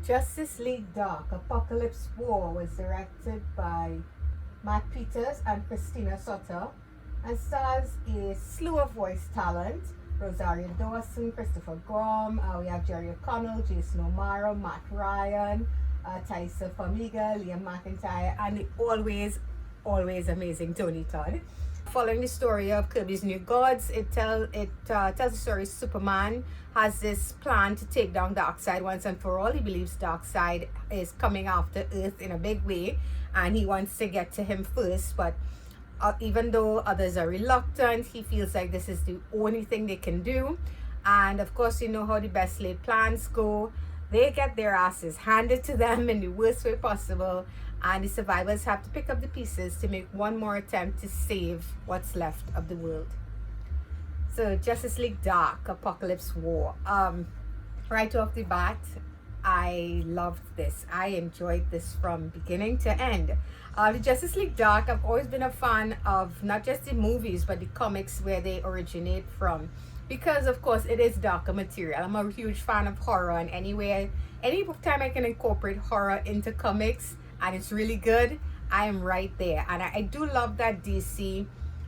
Justice League Dark Apokolips War was directed by Matt Peters and Christina Sutter and stars a slew of voice talent: Rosario Dawson, Christopher Grom, we have Jerry O'Connell, Jason O'Mara, Matt Ryan, Taissa Farmiga, Liam McIntyre, and the always amazing Tony Todd. Following the story of Kirby's New Gods, it tells the story Superman has this plan to take down Darkseid once and for all. He believes Darkseid is coming after Earth in a big way, and he wants to get to him first. But even though others are reluctant, he feels like this is the only thing they can do. And of course, you know how the best laid plans go. They get their asses handed to them in the worst way possible, and the survivors have to pick up the pieces to make one more attempt to save what's left of the world. So Justice League Dark Apokolips War. Right off the bat, I loved this. I enjoyed this from beginning to end. The Justice League Dark, I've always been a fan of not just the movies but the comics where they originate from, because of course it is darker material. I'm a huge fan of horror, and any time I can incorporate horror into comics and it's really good, I am right there. And I do love that DC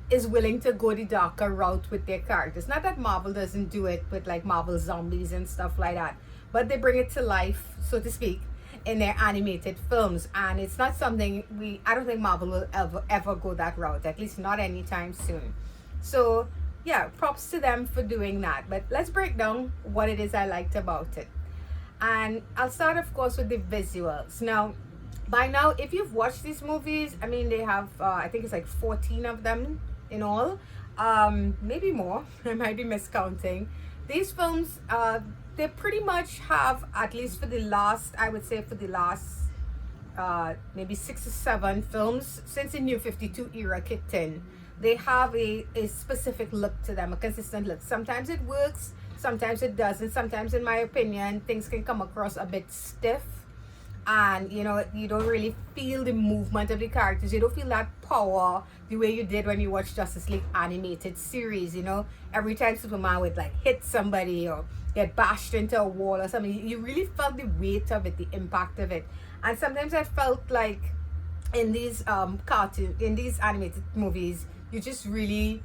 is willing to go the darker route with their characters. Not that Marvel doesn't do it with like Marvel Zombies and stuff like that, but they bring it to life, so to speak, in their animated films. And it's not something I don't think Marvel will ever go that route, at least not anytime soon. So yeah, props to them for doing that. But let's break down what it is I liked about it. And I'll start, of course, with the visuals. Now, by now, if you've watched these movies, I mean, they have, I think it's like 14 of them in all. Maybe more. I might be miscounting. These films, they pretty much have, at least for the last, I would say for the last maybe 6 or 7 films since the New 52 era kicked in, they have a specific look to them, a consistent look. Sometimes it works, sometimes it doesn't. Sometimes, in my opinion, things can come across a bit stiff, and you know, you don't really feel the movement of the characters. You don't feel that power the way you did when you watched Justice League animated series. You know, every time Superman would like hit somebody or get bashed into a wall or something, you really felt the weight of it, the impact of it. And sometimes I felt like in these in these animated movies, you just really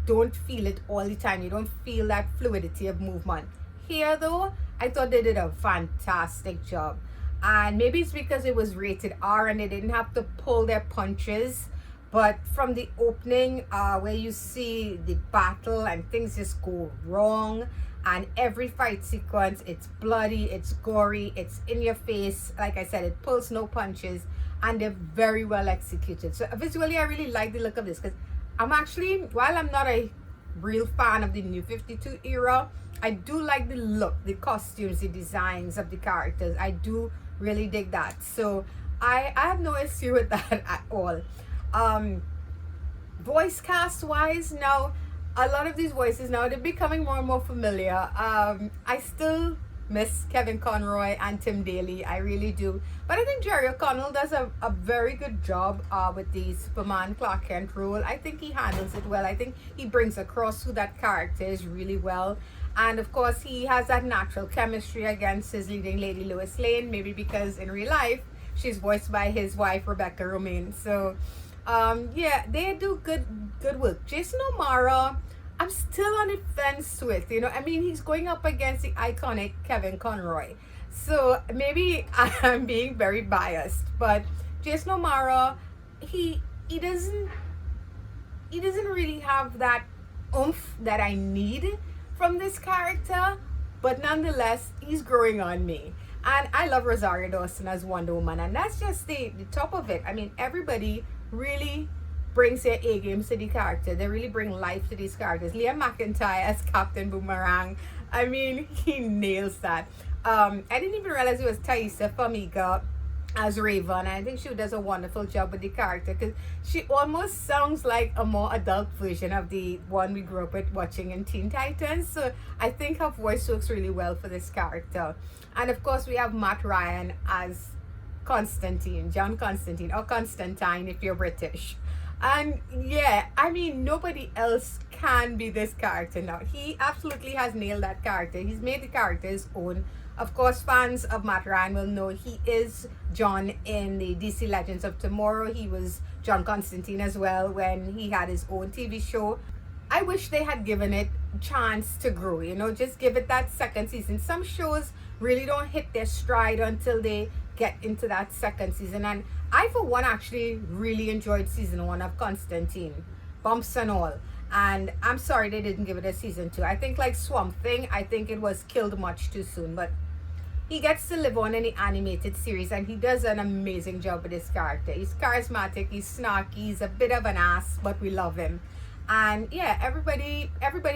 don't feel it all the time. You don't feel that fluidity of movement. Here though, I thought they did a fantastic job. And maybe it's because it was rated R and they didn't have to pull their punches. But from the opening, where you see the battle and things just go wrong, and every fight sequence, it's bloody, it's gory, it's in your face. Like I said, it pulls no punches, and they're very well executed. So visually, I really like the look of this, because I'm actually, while I'm not a real fan of the New 52 era, I do like the look, the costumes, the designs of the characters. I do really dig that. So I have no issue with that at all. Voice cast wise, now a lot of these voices now, they're becoming more and more familiar. I still miss Kevin Conroy and Tim Daly, I really do, but I think Jerry O'Connell does a very good job with the Superman Clark Kent role. I think he handles it well. I think he brings across who that character is really well. And of course, he has that natural chemistry against his leading lady Lois Lane, maybe because in real life she's voiced by his wife Rebecca Romaine. So yeah, they do good work. Jason O'Mara, I'm still on the fence with, you know, I mean, he's going up against the iconic Kevin Conroy. So maybe I'm being very biased, but Jason O'Mara, he doesn't really have that oomph that I need from this character, but nonetheless, he's growing on me. And I love Rosario Dawson as Wonder Woman, and that's just the top of it. I mean, everybody really brings their A games to the character. They really bring life to these characters. Liam McIntyre as Captain Boomerang, I mean, he nails that. I didn't even realize it was Taissa Farmiga as Raven. I think she does a wonderful job with the character, because she almost sounds like a more adult version of the one we grew up with watching in Teen Titans. So I think her voice works really well for this character. And of course, we have Matt Ryan as Constantine, John Constantine, or Constantine if you're British. And yeah, I mean, nobody else can be this character now. He absolutely has nailed that character. He's made the character his own. Of course, fans of Matt Ryan will know he is John in the DC Legends of Tomorrow. He was John Constantine as well when he had his own TV show. I wish they had given it a chance to grow, you know, just give it that second season. Some shows really don't hit their stride until they get into that second season. And I, for one, actually really enjoyed season 1 of Constantine, bumps and all. And I'm sorry they didn't give it a season 2. I think like Swamp Thing, I think it was killed much too soon. But he gets to live on in the animated series, and he does an amazing job with his character. He's charismatic, he's snarky, he's a bit of an ass, but we love him. And yeah, everybody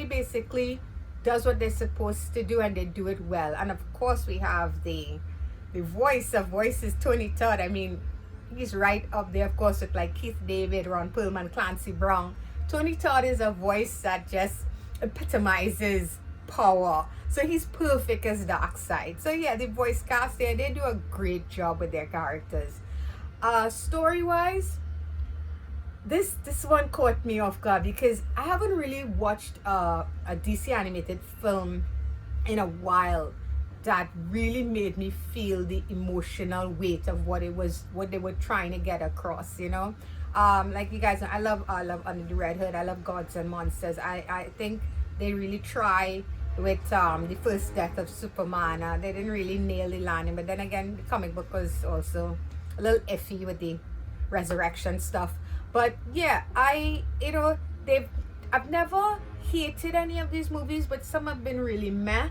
basically does what they're supposed to do, and they do it well. And of course, we have the voice of voices, Tony Todd. I mean, he's right up there, of course, with like Keith David, Ron Perlman, Clancy Brown. Tony Todd is a voice that just epitomizes power. So he's perfect as Darkseid. So yeah, the voice cast there, they do a great job with their characters. Story-wise, this one caught me off guard because I haven't really watched a DC animated film in a while that really made me feel the emotional weight of what they were trying to get across, you know. Like you guys know, I love Under the Red Hood. I love Gods and Monsters. I think they really try with the first death of Superman. They didn't really nail the landing, but then again, the comic book was also a little iffy with the resurrection stuff. But yeah, I've never hated any of these movies, but some have been really meh,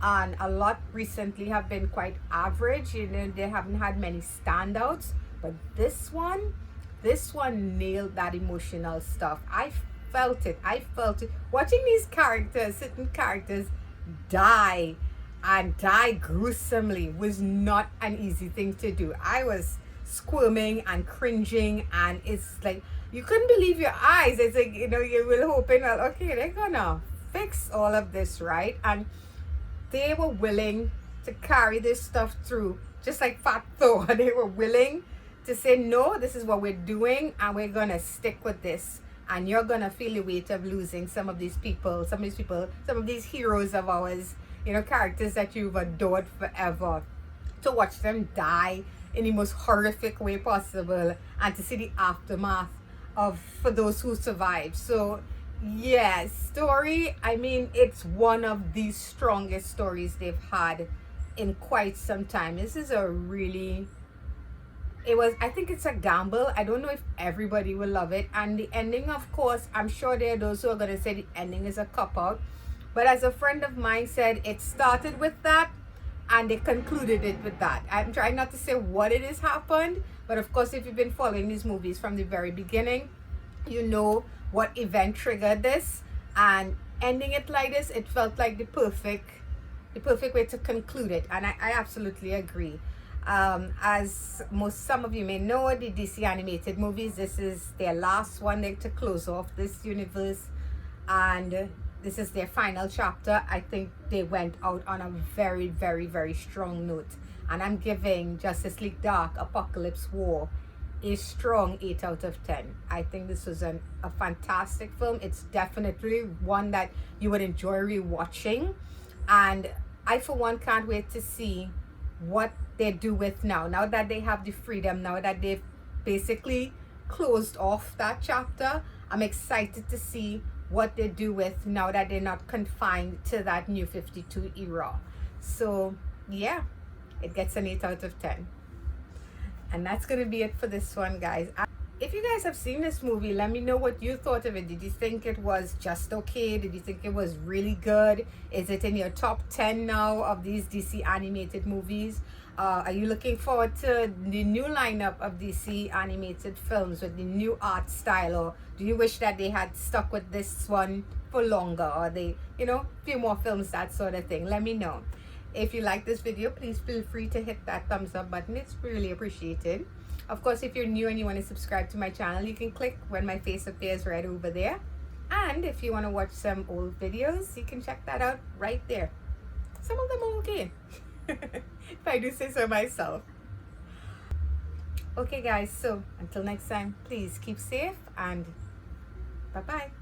and a lot recently have been quite average. You know, they haven't had many standouts, but this one nailed that emotional stuff. I felt it. Watching these certain characters die, and die gruesomely, was not an easy thing to do. I was squirming and cringing, and it's like you couldn't believe your eyes. It's like, you know, you were hoping, well, okay, they're gonna fix all of this, right? And they were willing to carry this stuff through, just like Fat Thor. They were willing to say, no, this is what we're doing, and we're gonna stick with this. And you're gonna feel the weight of losing some of these heroes of ours, you know, characters that you've adored forever, to watch them die in the most horrific way possible, and to see the aftermath for those who survived. So yeah, story, I mean, it's one of the strongest stories they've had in quite some time. This is I think it's a gamble. I don't know if everybody will love it. And the ending, of course, I'm sure there are those who are going to say the ending is a cop-out. But as a friend of mine said, it started with that, and they concluded it with that. I'm trying not to say what it has happened, but of course, if you've been following these movies from the very beginning, you know what event triggered this, and ending it like this, it felt like the perfect way to conclude it. And I absolutely agree. As some of you may know, the DC animated movies, this is their last one to close off this universe, and this is their final chapter. I think they went out on a very, very, very strong note, and I'm giving Justice League Dark Apokolips War a strong 8 out of 10. I think this was a fantastic film. It's definitely one that you would enjoy rewatching, and I for one can't wait to see what they do with now that they have the freedom, now that they've basically closed off that chapter. I'm excited to see what they do with now that they're not confined to that New 52 era. So yeah, it gets an 8 out of 10. And that's gonna be it for this one, guys. If you guys have seen this movie, let me know what you thought of it. Did you think it was just okay? Did you think it was really good? Is it in your top 10 now of these DC animated movies? Are you looking forward to the new lineup of DC animated films with the new art style, or do you wish that they had stuck with this one for longer, or they, you know, few more films, that sort of thing? Let me know. If you like this video, please feel free to hit that thumbs up button. It's really appreciated. Of course, if you're new and you want to subscribe to my channel, you can click when my face appears right over there. And if you want to watch some old videos, you can check that out right there. Some of them are okay. If I do say so myself. Okay guys, so until next time, please keep safe, and bye bye.